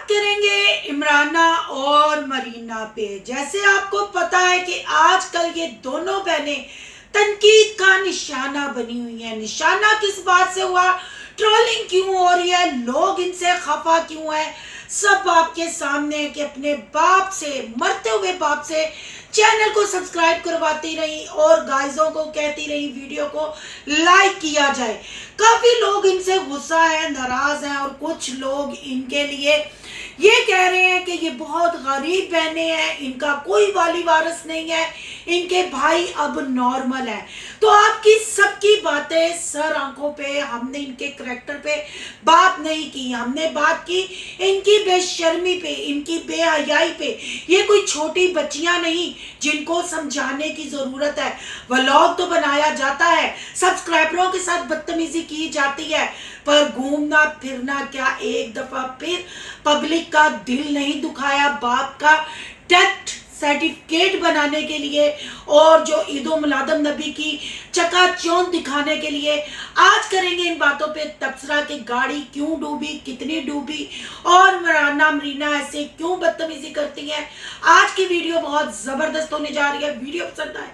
करेंगे इमराना और मरीना पे। जैसे आपको पता है कि आजकल ये दोनों बहनें तनकीद का निशाना बनी हुई हैं। निशाना किस बात से हुआ, ट्रोलिंग क्यों हो रही है, लोग इनसे खफा क्यों है, सब आपके सामने है कि अपने बाप से, मरते हुए बाप से चैनल को सब्सक्राइब करवाती रही और गाइजों को कहती रही वीडियो को लाइक किया जाए। काफी लोग इनसे गुस्सा है, नाराज हैं और कुछ लोग इनके लिए ये कह रहे हैं कि ये बहुत गरीब बहनें हैं, इनका कोई वाली वारिस नहीं है, इनके भाई अब नॉर्मल है। तो आपकी सबकी बातें सर आंखों पे, हमने इनके करैक्टर पे बात नहीं की, हमने बात की इनकी बेशर्मी पे, इनकी बेहयाई पे। ये कोई छोटी बच्चियां नहीं जिनको समझाने की जरूरत है। व्लॉग तो बनाया जाता है, सब्सक्राइबरों के साथ बदतमीजी की जाती है, पर घूमना फिरना क्या एक दफा फिर पब्लिक का दिल नहीं दुखाया बाप का डेथ सर्टिफिकेट बनाने के लिए और जो ईदो मिलादुन नबी की चकाचौंध दिखाने के लिए। आज करेंगे इन बातों पे तबसरा कि गाड़ी क्यों डूबी, कितनी डूबी और मराना मरीना ऐसे क्यों बदतमीजी करती हैं। आज की वीडियो बहुत जबरदस्त होने जा रही है। वीडियो पसंद आए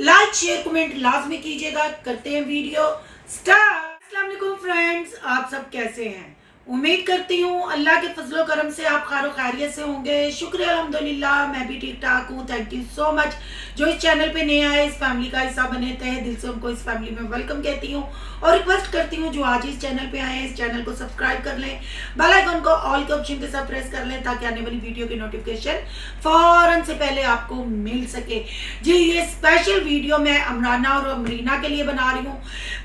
लाइक शेयर कमेंट लाजमी कीजिएगा। करते हैं वीडियो स्टार्ट। अस्सलाम वालेकुम फ्रेंड्स, आप सब कैसे हैं? उम्मीद करती हूँ अल्लाह के फजलो करम से आप खैर खैरियत से होंगे। शुक्र अल्हम्दुलिल्लाह, मैं भी ठीक ठाक हूँ। Thank you so much. जो इस चैनल पे नए आए, इस फैमिली का हिस्सा बने, तहे दिल से उनको इस फैमिली में वेलकम कहती हूँ और रिक्वेस्ट करती हूँ जो आज इस चैनल पे आए हैं इस चैनल को सब्सक्राइब कर लें, बेल आइकन को ऑल के ऑप्शन के साथ प्रेस कर लें ताकि आने वाली वीडियो की नोटिफिकेशन फौरन से पहले आपको मिल सके। जी, ये स्पेशल वीडियो मैं इमराना और मरीना के लिए बना रही हूँ।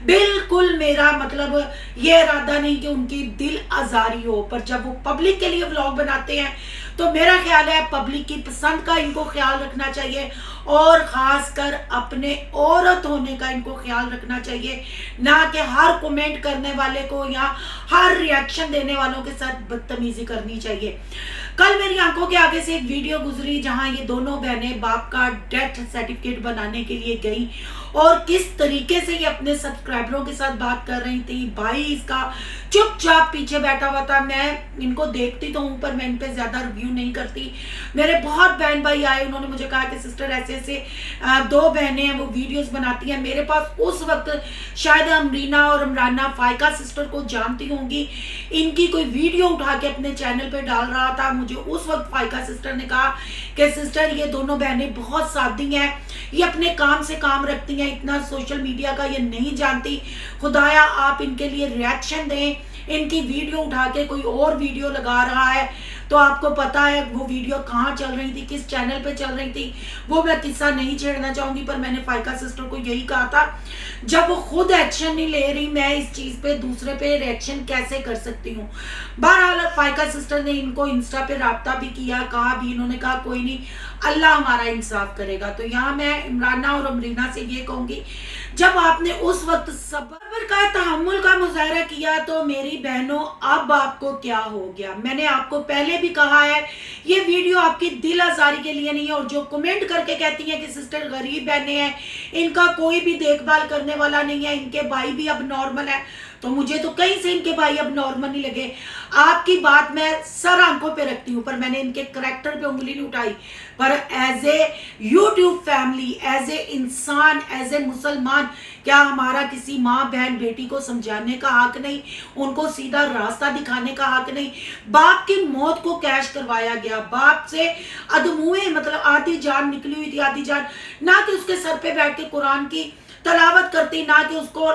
बिल्कुल मेरा मतलब ये इरादा नहीं कि उनकी दिल आजारी हो, पर जब वो पब्लिक के लिए व्लॉग बनाते हैं तो मेरा ख्याल है पब्लिक की पसंद का इनको ख्याल रखना चाहिए और खासकर अपने औरत होने का इनको ख्याल रखना चाहिए, ना कि हर कमेंट करने वाले को या हर रिएक्शन देने वालों के साथ बदतमीजी करनी चाहिए। कल मेरी आंखों के आगे से एक वीडियो गुजरी जहां ये दोनों बहनें बाप का डेथ सर्टिफिकेट बनाने के लिए गई और किस तरीके से ये अपने सब्सक्राइबरों के साथ बात कर रही थी। भाई इसका चुपचाप पीछे बैठा हुआ था। मैं इनको देखती तो हूं पर मैं इन पे ज्यादा रिव्यू नहीं करती। मेरे बहुत बहन भाई आए, उन्होंने मुझे कहा कि सिस्टर ऐसे ऐसे दो बहनें हैं वो वीडियोस बनाती हैं। मेरे पास उस वक्त शायद अमरीना और इमराना फाइका सिस्टर को जानती होंगी, इनकी कोई वीडियो उठा के अपने चैनल पे डाल रहा था। मुझे उस वक्त फाइका सिस्टर ने कहा कि सिस्टर ये दोनों बहनें बहुत सादी हैं, ये अपने काम से काम रखती हैं, इतना सोशल मीडिया का ये नहीं जानती, खुदाया आप इनके लिए रिएक्शन दें। इनकी वीडियो उठा के कोई और वीडियो लगा रहा है तो आपको पता है वो वीडियो कहाँ चल रही थी, किस चैनल पे चल रही थी, वो मैं किस्सा नहीं छेड़ना चाहूंगी। पर मैंने फाइका सिस्टर को यही कहा था, जब वो खुद एक्शन नहीं ले रही मैं इस चीज पे दूसरे पे रिएक्शन कैसे कर सकती हूँ। बहरहाल फाइका सिस्टर ने इनको इंस्टा पे राब्ता भी किया, कहा भी, इन्होंने कहा कोई नहीं अल्लाह हमारा इंसाफ करेगा। तो यहाँ मैं इमराना और अमरीना से ये कहूंगी, जब आपने उस वक्त सब्र का, तहम्मुल का मुजाहरा किया तो मेरी बहनों अब आपको क्या हो गया। मैंने आपको पहले भी कहा है ये वीडियो आपकी दिल आजारी के लिए नहीं है। और जो कमेंट करके कहती हैं कि सिस्टर गरीब बहनें हैं, इनका कोई भी देखभाल करने वाला नहीं है, इनके भाई भी अब नॉर्मल है, तो मुझे तो कहीं से इनके भाई अब नॉर्मल नहीं लगे। आपकी बात मैं सर आंखों पे रखती हूँ पर मैंने इनके करैक्टर पे उंगली नहीं उठाई। पर as a YouTube family, as a इंसान, एज ए मुसलमान, क्या हमारा किसी माँ बहन बेटी को समझाने का हक नहीं, उनको सीधा रास्ता दिखाने का हक नहीं? बाप की मौत को कैश करवाया गया, बाप से अधमुए मतलब आधी जान निकली हुई थी, आधी जान, ना कि उसके सर पे बैठ के कुरान की तलावत करती, ना कि उसको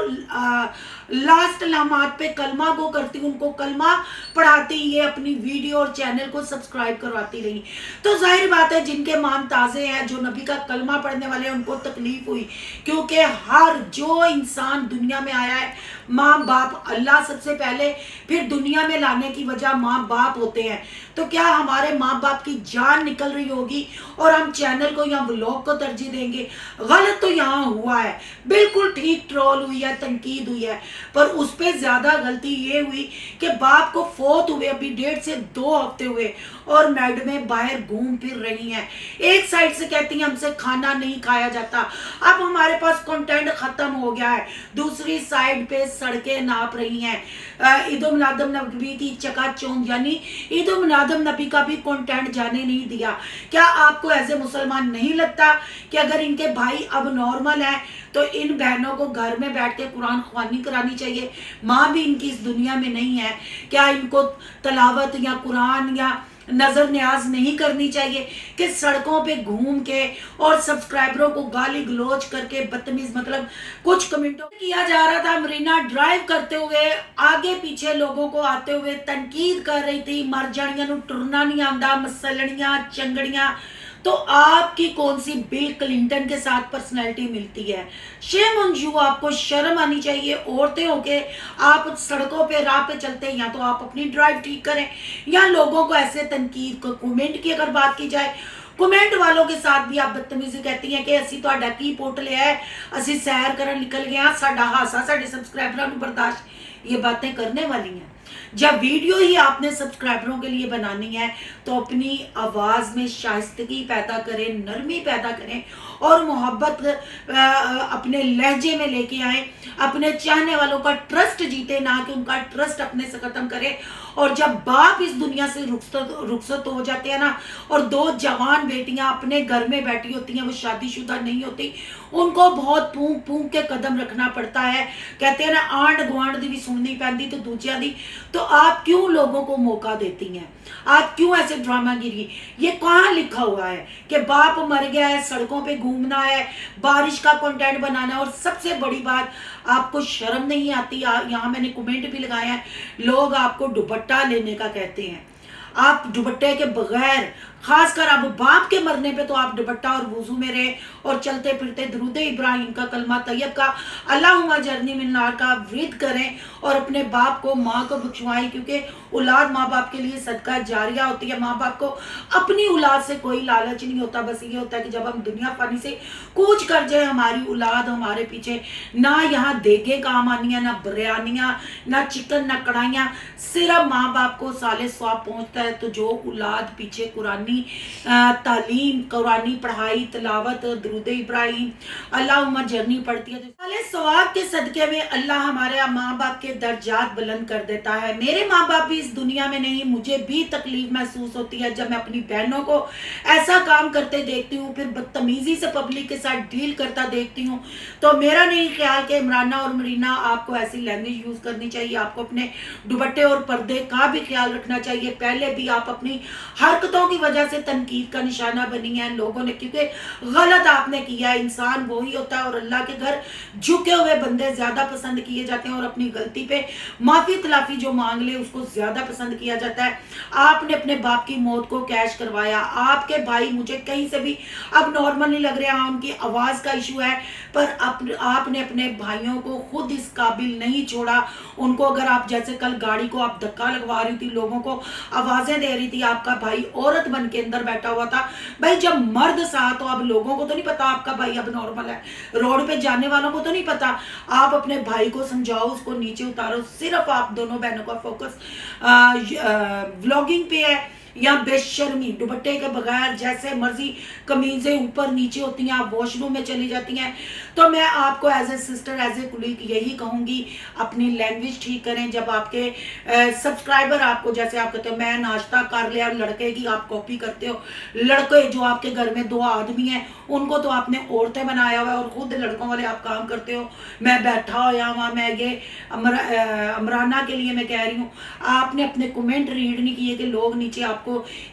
लास्ट लम्हात पे कलमा को करती, उनको कलमा पढ़ाती, ये अपनी वीडियो और चैनल को सब्सक्राइब करवाती रही। तो जाहिर बात है जिनके मान ताज़े हैं, जो नबी का कलमा पढ़ने वाले हैं, उनको तकलीफ हुई, क्योंकि हर जो इंसान दुनिया में आया है माँ बाप, अल्लाह सबसे पहले, फिर दुनिया में लाने की वजह माँ बाप होते हैं। तो क्या हमारे माँ बाप की जान निकल रही होगी और हम चैनल को या व्लॉग को तरजीह देंगे? गलत तो यहाँ हुआ है। बिल्कुल ठीक ट्रोल हुई है, तनकीद हुई है, पर उस पर ज़्यादा गलती ये हुई कि बाप को फोत हुए अभी 1.5 से 2 हफ्ते हुए और मैडमें बाहर घूम फिर रही हैं। एक साइड से कहती हैं हमसे खाना नहीं खाया जाता, अब हमारे पास कंटेंट ख़त्म हो गया है, दूसरी साइड पे सड़कें नाप रही हैं। ईद उल मिलादुन नबी की चकाचौंध, यानी ईद उल मिलादुन नबी का भी कंटेंट जाने नहीं दिया। क्या आपको एज ए मुसलमान नहीं लगता कि अगर इनके भाई अब नॉर्मल है तो इन बहनों को घर में बैठ के कुरान ख्वानी करानी चाहिए? माँ भी इनकी इस दुनिया में नहीं है, क्या इनको तलावत या कुरान या नजर न्याज नहीं करनी चाहिए कि सड़कों पे घूम के और सब्सक्राइबरों को गाली गलोच करके बदतमीज, मतलब कुछ कमेंटों किया जा रहा था। मरीना ड्राइव करते हुए आगे पीछे लोगों को आते हुए तनकीद कर रही थी, मर जानिया नु टुरना नहीं आंदा, मसलनियां चंगड़ियां। तो आपकी कौन सी बिल क्लिंटन के साथ पर्सनैलिटी मिलती है? शेम ऑन यू, आपको शर्म आनी चाहिए। औरतें होके आप सड़कों पे राह पे चलते हैं, या तो आप अपनी ड्राइव ठीक करें या लोगों को ऐसे तनकीद को कमेंट की अगर बात की जाए, कमेंट वालों के साथ भी आप बदतमीजी कहती हैं कि असी तो की पोट लिया है, असी सैर करन निकल गए, साडा हासा साडे सब्सक्राइबरों को बर्दाश्त। ये बातें करने वाली हैं। जब वीडियो ही आपने सब्सक्राइबरों के लिए बनानी है तो अपनी आवाज़ में शाइस्तगी पैदा करें, नरमी पैदा करें और मोहब्बत अपने लहजे में लेके आए, अपने चाहने वालों का ट्रस्ट जीते, ना कि उनका ट्रस्ट अपने से ख़त्म करें। और जब बाप इस दुनिया से रुखसत हो जाते हैं ना, और 2 जवान बेटियां अपने घर में बैठी होती हैं, वो शादीशुदा नहीं होती, उनको बहुत फूंक फूंक के कदम रखना पड़ता है। कहते हैं ना, आंड गुआंढ दी भी सुननी पैंदी तो दूजिया दी। तो आप क्यों लोगों को मौका देती हैं? आप क्यों ऐसे ड्रामागिरी? ये कहाँ लिखा हुआ है कि बाप मर गया है, सड़कों पे घूमना है, बारिश का कंटेंट बनाना है? और सबसे बड़ी बात, आपको शर्म नहीं आती? यहाँ मैंने कमेंट भी लगाया है, लोग आपको दुपट्टा लेने का कहते हैं। आप दुपट्टे के बगैर, खासकर अब बाप के मरने पे तो आप दुपट्टा और वुजू में रहे और चलते फिरते दरूद इब्राहिम का, कलमा तैयब का, अल्लाहुम्मा जरनी मिन नार का विद करें और अपने बाप को, माँ को बख्शवाएं, क्योंकि औलाद माँ बाप के लिए सदका जारिया होती है। माँ बाप को अपनी औलाद से कोई लालच नहीं होता, बस ये होता है कि जब हम दुनिया फानी से कूच कर जाए, हमारी औलाद हमारे पीछे ना यहाँ देगे काम आनी है, ना बिरयानियाँ, ना चिकन, ना कढ़ाइयाँ, सिर्फ माँ बाप को साले स्वाब पहुँचता है। तो जो औलाद पीछे कुरानी तालीम, कुरानी पढ़ाई, तलावत, दरूद इब्राहिम, अल्लाहुम्मा जरनी पढ़ती है, साले सवाब के सदके में अल्लाह हमारे माँ बाप के दर्जात बुलंद कर देता है। मेरे माँ बाप भी इस दुनिया में नहीं, मुझे भी तकलीफ महसूस होती है जब मैं अपनी बहनों को ऐसा काम करते देखती हूँ, फिर बदतमीजी से पब्लिक के साथ डील करता देखती हूँ। तो मेरा नहीं ख्याल कि इमराना और मरीना आपको ऐसी लैंग्वेज यूज करनी चाहिए। आपको अपने दुपट्टे और पर्दे का भी ख्याल रखना चाहिए। पहले भी आप अपनी हरकतों की वजह से तनकीद का निशाना बनी है लोगों ने, क्योंकि गलत आपने किया है। इंसान वो ही होता है और अल्लाह के घर झुके हुए बंदे ज्यादा पसंद किए जाते हैं, और अपनी गलती पे माफी तलाफी जो मांग ले उसको ज्यादा पसंद किया जाता है। आपने अपने बाप की मौत को कैश करवाया। आपके भाई मुझे कहीं से भी अब नॉर्मल नहीं लग रहे हैं, उनकी आवाज का इशू है, पर आपने अपने भाइयों को खुद इस काबिल नहीं छोड़ा। उनको अगर आप जैसे कल गाड़ी को आप धक्का लगवा रही थी, लोगों को आवाजें दे रही थी, आपका भाई औरत बन के अंदर बैठा हुआ था। भाई जब मर्द साथ, तो अब लोगों को तो नहीं पता आपका भाई अब नॉर्मल है, रोड पे जाने वालों को तो नहीं पता। आप अपने भाई को समझाओ, उसको नीचे उतारो। सिर्फ आप दोनों बहनों का फोकस व्लॉगिंग पे है या बेशर्मी, दुपट्टे के बगैर जैसे मर्जी कमीजें ऊपर नीचे होती हैं, आप वॉशरूम में चली जाती हैं। तो मैं आपको as a sister, as a colleague यही कहूँगी, अपनी लैंग्वेज ठीक करें। जब आपके सब्सक्राइबर आपको, जैसे आप कहते हो मैं नाश्ता कर लिया, लड़के की आप कॉपी करते हो। लड़के जो आपके घर में 2 आदमी हैं उनको तो आपने औरतें बनाया हुआ है, और खुद लड़कों वाले आप काम करते हो। मैं बैठा हो या वहाँ, मैं ये अमराना के लिए मैं कह रही हूँ, आपने अपने कमेंट रीड नहीं किए कि लोग नीचे आपको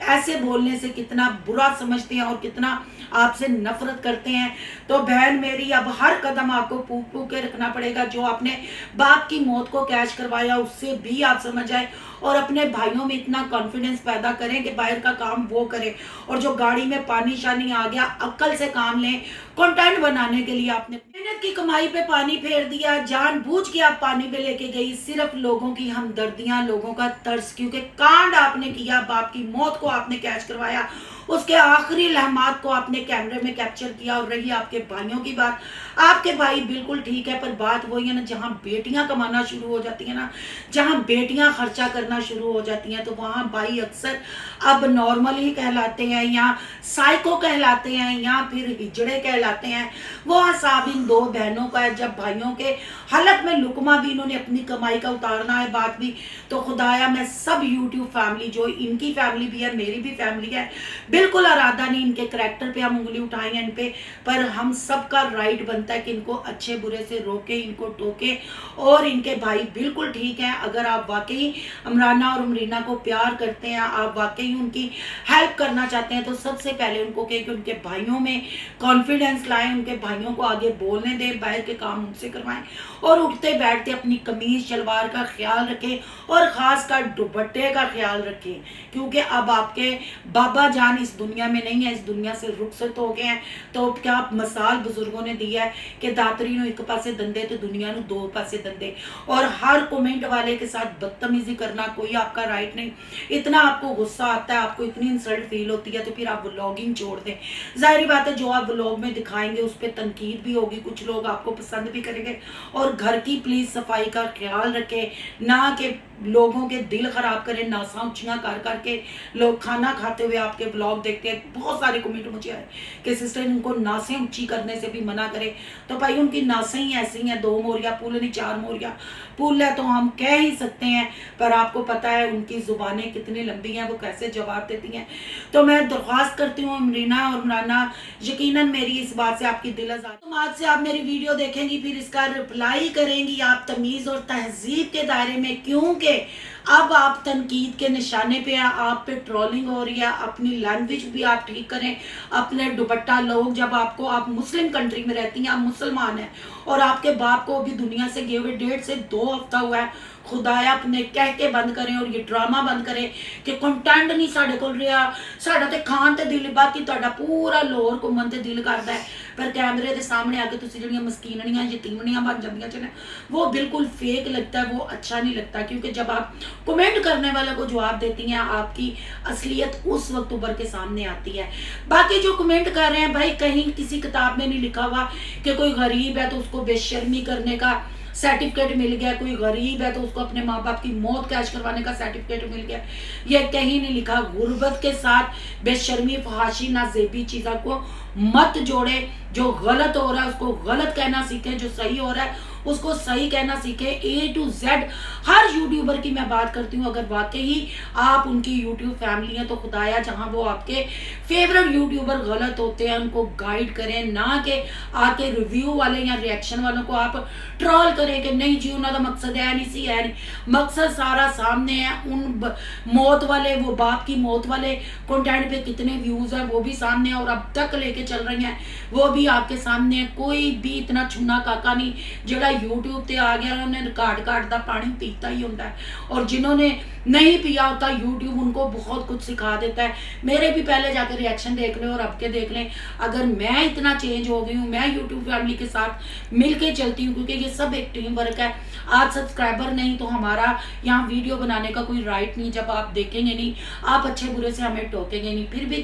ऐसे बोलने से कितना बुरा समझते हैं और कितना आपसे नफरत करते हैं। तो बहन मेरी, अब हर कदम आपको फूक फूक के रखना पड़ेगा। जो आपने बाप की मौत को कैश करवाया उससे भी आप समझ आए, और अपने भाइयों में इतना कॉन्फिडेंस पैदा करें कि बाहर का काम वो करें। और जो गाड़ी में पानी शानी आ गया, अक्ल से काम लें। कंटेंट बनाने के लिए आपने मेहनत की कमाई पे पानी फेर दिया, जानबूझ के आप पानी पे लेके गई, सिर्फ लोगों की हमदर्दियां, लोगों का तरस, क्योंकि कांड आपने किया, बाप की मौत को आपने कैच करवाया। उसके आखिरी लम्हात को आपने कैमरे में कैप्चर किया। और रही आपके भाइयों की बात, आपके भाई बिल्कुल ठीक है, पर बात वही है ना, जहाँ बेटियां कमाना शुरू हो जाती हैं ना, जहाँ बेटियां खर्चा करना शुरू हो जाती हैं, तो वहाँ भाई अक्सर अब नॉर्मल ही कहलाते हैं, या साइको कहलाते हैं, या फिर हिजड़े कहलाते हैं। वो हिसाब इन दो बहनों का है। जब भाइयों के हलक में लुकमा भी इन्होंने अपनी कमाई का उतारना है बात भी, तो खुदाया मैं सब यूट्यूब फैमिली, जो इनकी फैमिली भी है मेरी भी फैमिली है, बिल्कुल अरादा नहीं इनके करैक्टर पे हम उंगली उठाएं इन पे, पर हम सबका राइट बनता है कि इनको अच्छे बुरे से रोके, इनको टोके। और इनके भाई बिल्कुल ठीक है। अगर आप वाकई अमराना और अमरीना को प्यार करते हैं, आप वाकई उनकी हेल्प करना चाहते हैं, तो सबसे पहले उनको कहें कि उनके भाइयों में कॉन्फिडेंस लाएं, उनके भाइयों को आगे बोलने दें, बाहर के काम उनसे करवाएं, और उठते बैठते अपनी कमीज शलवार का ख्याल रखें, और खासकर दुपट्टे का ख्याल रखें, क्योंकि अब आपके बाबा जान इस दुनिया में नहीं है, इस दुनिया से रुखसत हो गए हैं। तो क्या मिसाल बुजुर्गों ने दी है कि दातरी नो एक पासे दंदे तो दुनिया नु दो पासे दंदे। और हर कमेंट वाले के साथ बदतमीजी करना कोई आपका राइट नहीं। इतना आपको गुस्सा आता है, आपको इतनी इंसल्ट फील होती है, तो फिर आप व्लॉगिंग छोड़ दें। जाहिर बात है जो आप व्लॉग में दिखाएंगे उस पर तनकीद भी होगी, कुछ लोग आपको पसंद भी करेंगे। और घर की प्लीज सफाई का ख्याल रखें, ना कि लोगों के दिल खराब करें, नासा ऊँचियाँ कर करके लोग खाना खाते हुए आपके ब्लॉग देखते हैं। बहुत सारे कमेंट मुझे आए कि सिस्टर इनको नासें ऊंची करने से भी मना करें, तो भाई उनकी नासें ही ऐसी हैं, 2 मोरिया पुल नहीं 4 मोरिया पुल है, तो हम कह ही सकते हैं। पर आपको पता है उनकी जुबानें कितनी लंबी हैं, वो कैसे जवाब देती हैं। तो मैं दरख्वास्त करती हूँ अमरीना और इमराना, यकीनन मेरी इस बात से आपकी दिल आज़ाद, तो आज से आप मेरी वीडियो देखेंगी, फिर इसका रिप्लाई करेंगी आप तमीज़ और तहजीब के दायरे में, क्योंकि अब आप तनकीद के निशाने पे हैं, आप पे ट्रोलिंग हो रही है। अपनी लैंग्वेज भी आप ठीक करें, अपने दुपट्टा लोग जब आपको, आप मुस्लिम कंट्री में रहती हैं, आप मुसलमान हैं, और आपके बाप को अभी दुनिया से गए हुए 1.5 से 2 हफ्ता हुआ है। खुदाया अपने कह के बंद करें और ये ड्रामा बंद करें कि कंटेंट नहीं साढ़े कोल रहा, साढ़ा ते खान ते दिल, बाकी तुहाडा पूरा लाहौर घूमन ते दिल करता है, पर कैमरे के सामने आके तुसीं जिहड़ियां मस्कीनड़ियां यतीमड़ियां बन जांदियां ने, वो बिल्कुल फेक लगता है, वो अच्छा नहीं लगता। क्योंकि जब आप कमेंट करने वाले को जवाब देती हैं, आपकी असलियत उस वक्त उभर के सामने आती है। बाकी जो कमेंट कर रहे हैं भाई, कहीं किसी किताब में नहीं लिखा हुआ कि कोई गरीब है तो उसको बेशर्मी करने का सर्टिफिकेट मिल गया, कोई गरीब है तो उसको अपने माँ बाप की मौत कैश करवाने का सर्टिफिकेट मिल गया, यह कहीं नहीं लिखा। गुर्बत के साथ बेशर्मी, फहाशी, नाजेबी चीज़ों को मत जोड़े। जो गलत हो रहा है उसको गलत कहना सीखे, जो सही हो रहा है उसको सही कहना सीखे। A to Z her YouTuber की मैं बात करती हूँ। अगर वाकई आप उनकी यूट्यूब फैमिली है तो खुदाया जहाँ वो आपके फेवरेट यूट्यूबर गलत होते हैं उनको गाइड करें, ना कि आके रिव्यू वाले या रिएक्शन वालों को आप ट्रोल करें कि नहीं जी उन्होंने मकसद है नहीं सी है नहीं। मकसद सारा सामने है। उन मौत वाले, वो बाप की मौत वाले कंटेंट पे कितने व्यूज है वो भी सामने है, और अब तक लेके चल रही हैं वो भी आपके सामने है। कोई भी इतना छूना काका नहीं जो यूट्यूब ते आ गया, उन्होंने रिकॉर्ड का पानी पीता ही होता है, और जिन्होंने नहीं पिया होता यूट्यूब उनको बहुत कुछ सिखा देता है। मेरे भी पहले जाकर रिएक्शन देख लें और अब के देख लें। अगर मैं इतना चेंज हो गई हूँ, मैं यूट्यूब फैमिली के साथ मिलके चलती हूँ, क्योंकि ये सब एक टीम वर्क है। आज सब्सक्राइबर नहीं तो हमारा यहाँ वीडियो बनाने का कोई राइट नहीं। जब आप देखेंगे नहीं, आप अच्छे बुरे से हमें टोकेंगे नहीं। फिर भी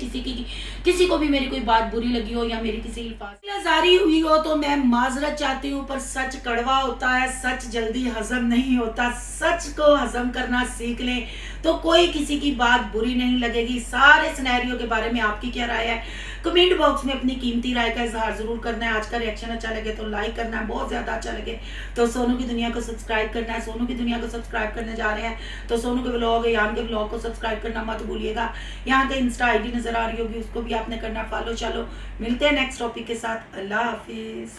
किसी को भी मेरी कोई बात बुरी लगी हो या मेरी किसी अल्फाज जारी हुई हो तो मैं माजरत चाहती हूँ, पर सच कड़वा होता है, सच जल्दी हजम नहीं होता। सच को हजम करना सीख लें तो कोई किसी की बात बुरी नहीं लगेगी। सारे सिनेरियो के बारे में आपकी क्या राय है, कमेंट बॉक्स में अपनी कीमती राय का इजहार जरूर करना है। आज का रिएक्शन अच्छा लगे तो लाइक करना है, बहुत ज्यादा अच्छा लगे तो सोनू की दुनिया को सब्सक्राइब करना है। सोनू की दुनिया को सब्सक्राइब करने जा रहे हैं तो सोनू के ब्लॉग, यान के ब्लॉग को सब्सक्राइब करना मत भूलिएगा। यहाँ के इंस्टा आईडी नजर आ रही होगी, उसको भी आपने करना फॉलो। चलो मिलते हैं नेक्स्ट टॉपिक के साथ। अल्लाह हाफिज।